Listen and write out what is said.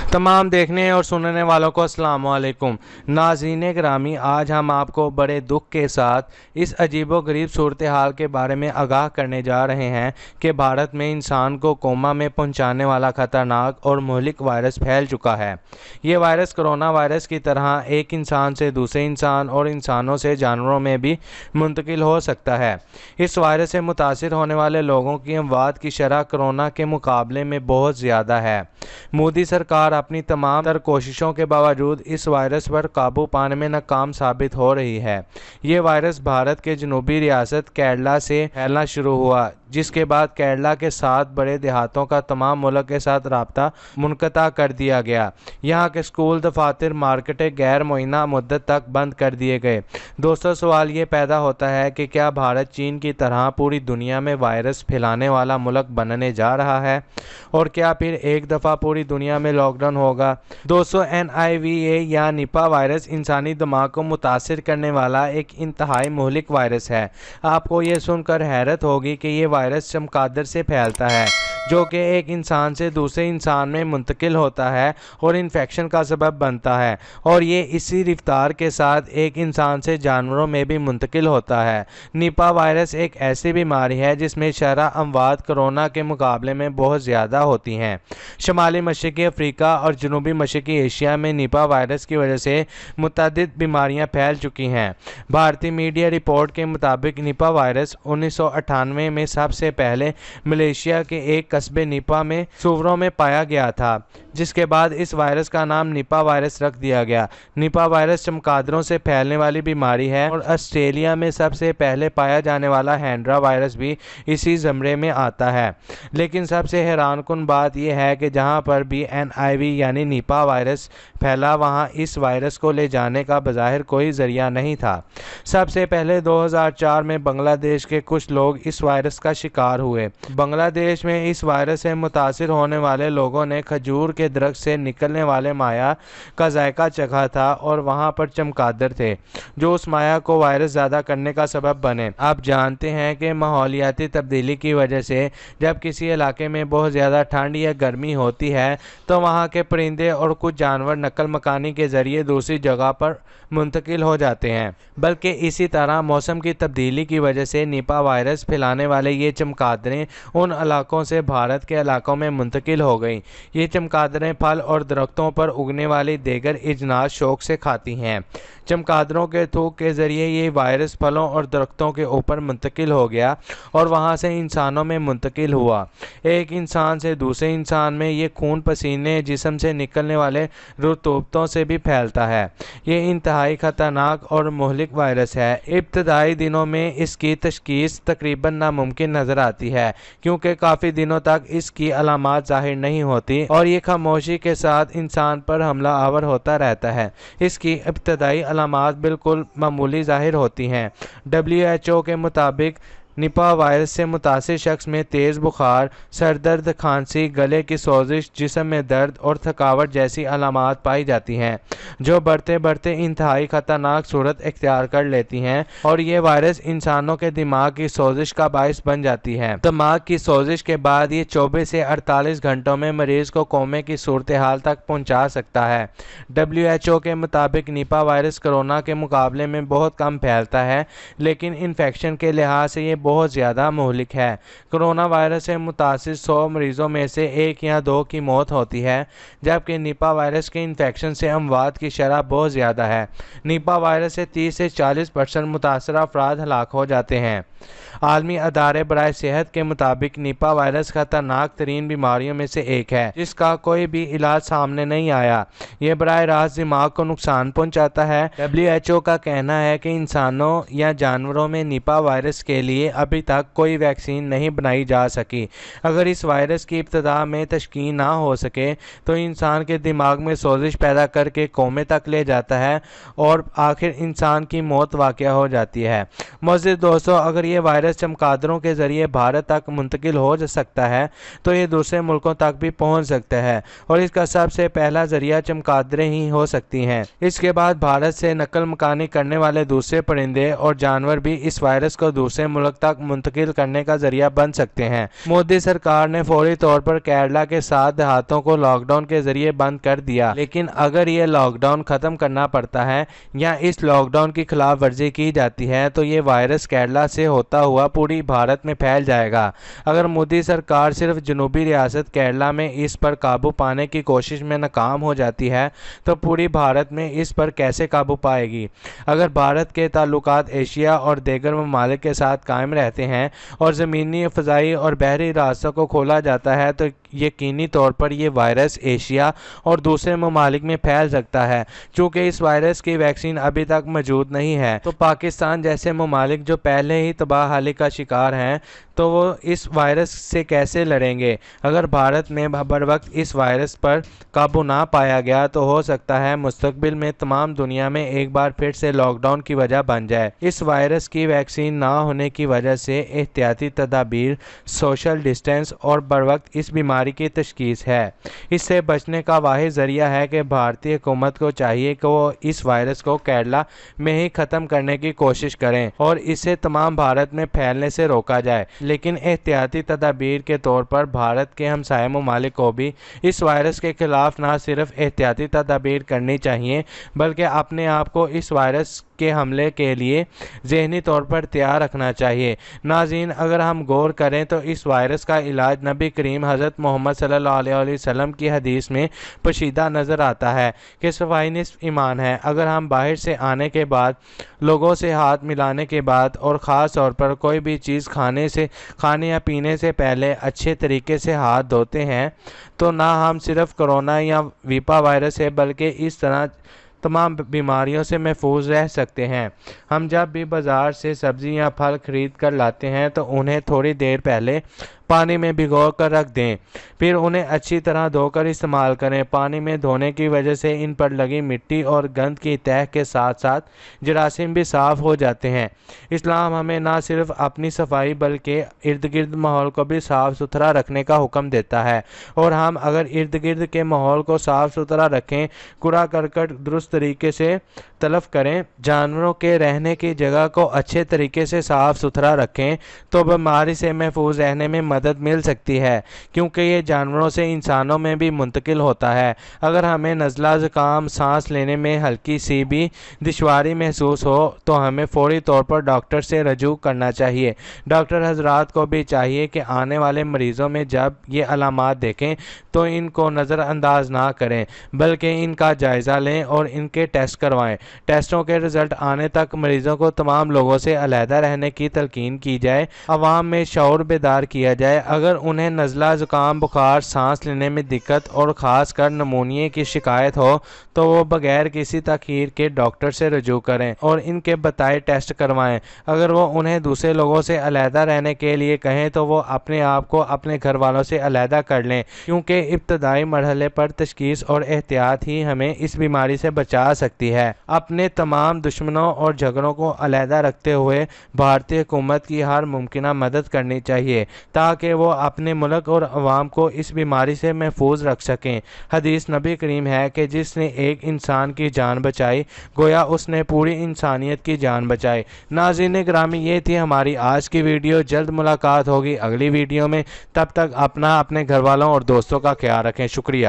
तमाम देखने और सुनने वालों को अस्सलाम वालेकुम। नाज़रीन ग्रामी, आज हम आपको बड़े दुख के साथ इस अजीबोगरीब सूरत हाल के बारे में आगाह करने जा रहे हैं कि भारत में इंसान को कोमा में पहुंचाने वाला खतरनाक और मुहलिक वायरस फैल चुका है। ये वायरस कोरोना वायरस की तरह एक इंसान से दूसरे इंसान और इंसानों से जानवरों में भी मुंतकिल हो सकता है। इस वायरस से मुतासिर होने वाले लोगों की अमवात की शरह कोरोना के मुकाबले में बहुत ज़्यादा है। मोदी सरकार अपनी तमाम तर कोशिशों के बावजूद इस वायरस पर काबू पाने में नाकाम साबित हो रही है। ये वायरस भारत के जनूबी रियासत केरला से फैलना शुरू हुआ, जिसके बाद केरला के 7 बड़े देहातों का तमाम मुल्क के साथ राब्ता मुनक़ता कर दिया गया। यहाँ के स्कूल, दफातर, मार्केटें गैर मुअय्यना मुद्दत तक बंद कर दिए गए। दोस्तों, सवाल ये पैदा होता है कि क्या भारत चीन की तरह पूरी दुनिया में वायरस फैलाने वाला मुल्क बनने जा रहा है, और क्या फिर एक दफ़ा पूरी दुनिया में लॉकडाउन होगा। दोस्तों, NIVA या निपा वायरस इंसानी दिमाग को मुतासिर करने वाला एक इंतहाई मुहलिक वायरस है। आपको ये सुनकर हैरत होगी कि ये वायरस चमगादड़ से फैलता है, जो कि एक इंसान से दूसरे इंसान में मुंतकिल होता है और इन्फेक्शन का सबब बनता है, और ये इसी रफ्तार के साथ एक इंसान से जानवरों में भी मुंतकिल होता है। निपा वायरस एक ऐसी बीमारी है जिसमें शरह अमवात कोरोना के मुकाबले में बहुत ज़्यादा होती हैं। शुमाली मशरक़ी अफ्रीका और जनूबी मशरक़ी एशिया में निपा वायरस की वजह से मुतअद्दिद बीमारियां फैल चुकी हैं। भारतीय मीडिया रिपोर्ट के मुताबिक निपा वायरस 1998 में सबसे पहले मलेशिया के एक कस्बे निपा में सूअरों में पाया गया था, जिसके बाद इस वायरस का नाम निपा वायरस रख दिया गया। निपा वायरस चमगादड़ों से फैलने वाली बीमारी है, और ऑस्ट्रेलिया में सबसे पहले पाया जाने वाला हैंड्रा वायरस भी इसी ज़मरे में आता है। लेकिन सबसे हैरानकुन बात यह है कि जहां पर भी NIV यानी निपा वायरस फैला, वहां इस वायरस को ले जाने का बज़ाहिर कोई ज़रिया नहीं था। सबसे पहले 2004 में बांग्लादेश के कुछ लोग इस वायरस का शिकार हुए। बांग्लादेश में इस वायरस से मुतासिर होने वाले लोगों ने खजूर के दरख्त से निकलने वाले माया का जायका चखा था, और वहां पर चमगादड़ थे जो उस माया को वायरस ज़्यादा करने का सबब बने। आप जानते हैं कि माहौलियाती तब्दीली की वजह से जब किसी इलाके में बहुत ज़्यादा ठंड या गर्मी होती है, तो वहाँ के परिंदे और कुछ जानवर नकल मकानी के ज़रिए दूसरी जगह पर मुंतकिल हो जाते हैं। बल्कि इसी तरह मौसम की तब्दीली की वजह से निपा वायरस फैलाने वाले ये चमगादड़ें उन इलाकों से भारत के इलाकों में मुंतकिल हो गईं। ये चमगादड़ें फल और दरख्तों पर उगने वाली देगर अजनास शौक से खाती हैं। चमगादड़ों के थूक के ज़रिए ये वायरस फलों और दरख्तों के ऊपर मुंतकिल हो गया और वहाँ से इंसानों में मुंतकिल हुआ। एक इंसान से दूसरे इंसान में ये खून पसीने जिस्म से निकलने वाले रतूबतों से भी फैलता है। ये इंतहाई ख़तरनाक और मुहलिक वायरस है। इब्तदाई दिनों में इसकी तशखीस तकरीबन नामुमकिन नज़र आती है, क्योंकि काफ़ी दिनों तक इसकी अलामात ज़ाहिर नहीं होती और ये खामोशी के साथ इंसान पर हमला आवर होता रहता है। इसकी इब्तदाई अलामात बिल्कुल मामूली ज़ाहिर होती हैं। WHO के मुताबिक निपा वायरस से मुतासिर शख्स में तेज़ बुखार, सर दर्द, खांसी, गले की सोजिश, जिस्म में दर्द और थकावट जैसी अलामात पाई जाती हैं, जो बढ़ते बढ़ते इंतहाई ख़तरनाक सूरत इख्तियार कर लेती हैं, और ये वायरस इंसानों के दिमाग की सोजिश का बाइस बन जाती है। दिमाग की सोजिश के बाद ये 24 से 48 घंटों में मरीज़ को कोमे की सूरत हाल तक पहुँचा सकता है। WHO के मुताबिक निपा वायरस कोरोना के मुकाबले में बहुत कम फैलता है, लेकिन इन्फेक्शन के लिहाज से ये बहुत ज़्यादा मुहलिक है। कोरोना वायरस से मुतासिर 100 मरीज़ों में से 1 या 2 की मौत होती है, जबकि निपा वायरस के इन्फेक्शन से अमवात की शरह बहुत ज़्यादा है। निपा वायरस से 30 से 40% मुतासर अफराद हलाक हो जाते हैं। आलमी अदारे बराए सेहत के मुताबिक निपा वायरस खतरनाक तरीन बीमारियों में से एक है, जिसका कोई भी इलाज सामने नहीं आया। ये बराए रास्त दिमाग को नुकसान पहुंचाता है। WHO का कहना है कि इंसानों या जानवरों में निपा वायरस के लिए अभी तक कोई वैक्सीन नहीं बनाई जा सकी। अगर इस वायरस की इब्तदा में तशखीस ना हो सके तो इंसान के दिमाग में सोजिश पैदा करके कोमे तक ले जाता है और आखिर इंसान की मौत वाक़या हो जाती है। मोअज़्ज़िज़ दोस्तों, अगर ये वायरस चमगादड़ों के जरिए भारत तक मुंतकिल हो सकता है तो ये दूसरे मुल्कों तक भी पहुंच सकता है और इसका सबसे पहला जरिया चमगादड़ें ही हो सकती हैं। इसके बाद भारत से नकल मकानी करने वाले दूसरे परिंदे और जानवर भी इस वायरस को दूसरे मुल्क तक मुंतकिल करने का जरिया बन सकते हैं। मोदी सरकार ने फौरी तौर पर केरला के 7 देहातों को लॉकडाउन के जरिए बंद कर दिया, लेकिन अगर ये लॉकडाउन खत्म करना पड़ता है या इस लॉकडाउन की खिलाफ वर्जी की जाती है तो ये वायरस केरला से होता हुआ पूरी भारत में फैल जाएगा। अगर मोदी सरकार सिर्फ जनूबी रियासत केरला में इस पर काबू पाने की कोशिश में नाकाम हो जाती है तो पूरी भारत में इस पर कैसे काबू पाएगी। अगर भारत के ताल्लुकात एशिया और दीगर ममालिक के साथ कायम रहते हैं और ज़मीनी, फ़ज़ाई और बहरी रास्तों को खोला जाता है तो यकीनी तौर पर यह वायरस एशिया और दूसरे ममालिक में फैल सकता है। चूँकि इस वायरस की वैक्सीन अभी तक मौजूद नहीं है तो पाकिस्तान जैसे ममालिक जो पहले ही तबाहली का शिकार हैं तो वो इस वायरस से कैसे लड़ेंगे। अगर भारत में बर वक्त इस वायरस पर काबू ना पाया गया तो हो सकता है मुस्तकबिल में तमाम दुनिया में एक बार फिर से लॉकडाउन की वजह बन जाए। इस वायरस की वैक्सीन ना होने की वजह से एहतियाती तदाबीर, सोशल डिस्टेंस और बर वक्त इस बीमारी की तशखीस है। इससे बचने का वाहिद जरिया है कि भारतीय हुकूमत को चाहिए कि वो इस वायरस को केरला में ही ख़त्म करने की कोशिश करें और इसे तमाम भारत में फैलने से रोका जाए। लेकिन एहतियाती तदाबीर के तौर पर भारत के हमसाया ममालिक को भी इस वायरस के खिलाफ न सिर्फ एहतियाती तदाबीर करनी चाहिए बल्कि अपने आप को इस वायरस के हमले के लिए ज़हनी तौर पर तैयार रखना चाहिए। नाज़रीन, अगर हम गौर करें तो इस वायरस का इलाज नबी करीम हज़रत मोहम्मद सल्लल्लाहु अलैहि वसल्लम की हदीस में पोशीदा नज़र आता है कि सफाई निस्फ़ ईमान है। अगर हम बाहर से आने के बाद, लोगों से हाथ मिलाने के बाद और ख़ास तौर पर कोई भी चीज़ खाने या पीने से पहले अच्छे तरीके से हाथ धोते हैं तो ना हम सिर्फ कोरोना या विपा वायरस से बल्कि इस तरह तमाम बीमारियों से महफूज रह सकते हैं। हम जब भी बाज़ार से सब्ज़ी या फल खरीद कर लाते हैं तो उन्हें थोड़ी देर पहले पानी में भिगो कर रख दें, फिर उन्हें अच्छी तरह धोकर इस्तेमाल करें। पानी में धोने की वजह से इन पर लगी मिट्टी और गंद की तह के साथ साथ जरासीम भी साफ़ हो जाते हैं। इस्लाम हमें न सिर्फ अपनी सफाई बल्कि इर्द गिर्द माहौल को भी साफ़ सुथरा रखने का हुक्म देता है और हम अगर इर्द गिर्द के माहौल को साफ़ सुथरा रखें, कूड़ा करकट दुरुस्त तरीके से तलफ करें, जानवरों के रहने की जगह को अच्छे तरीके से साफ़ सुथरा रखें तो बीमारी से महफूज रहने में मदद मिल सकती है, क्योंकि ये जानवरों से इंसानों में भी मुंतकिल होता है। अगर हमें नज़ला, ज़ुकाम, सांस लेने में हल्की सी भी दुश्वारी महसूस हो तो हमें फौरी तौर पर डॉक्टर से रजू करना चाहिए। डॉक्टर हजरात को भी चाहिए कि आने वाले मरीज़ों में जब ये अलामात देखें तो इनको नज़रअंदाज ना करें बल्कि इनका जायज़ा लें और इनके टेस्ट करवाएं। टेस्टों के रिज़ल्ट आने तक मरीज़ों को तमाम लोगों से अलहदा रहने की तलकीन की जाए, अवाम में शऊर बेदार किया जाए। अगर उन्हें नज़ला, ज़ुकाम, बुखार, सांस लेने में दिक्कत और ख़ास कर नमूनिया की शिकायत हो तो वो बगैर किसी तखीर के डॉक्टर से रजू करें और इनके बताए टेस्ट करवाएं। अगर वो उन्हें दूसरे लोगों से अलहदा रहने के लिए कहें तो वो अपने आप को अपने घर वालों से अलहदा कर लें, क्योंकि इब्तदाई मरहले पर तशखीस और एहतियात ही हमें इस बीमारी से बचा सकती है। अपने तमाम दुश्मनों और झगड़ों को अलहदा रखते हुए भारतीय हुकूमत की हर मुमकिन मदद करनी चाहिए ताकि वो अपने मुल्क और अवाम को इस बीमारी से महफूज रख सकें। हदीस नबी करीम है कि जिसने एक इंसान की जान बचाई गोया उसने पूरी इंसानियत की जान बचाई। नाज़रीन गिरामी, ये थी हमारी आज की वीडियो। जल्द मुलाकात होगी अगली वीडियो में, तब तक अपना, अपने घर वालों और दोस्तों का ख्याल रखें। शुक्रिया।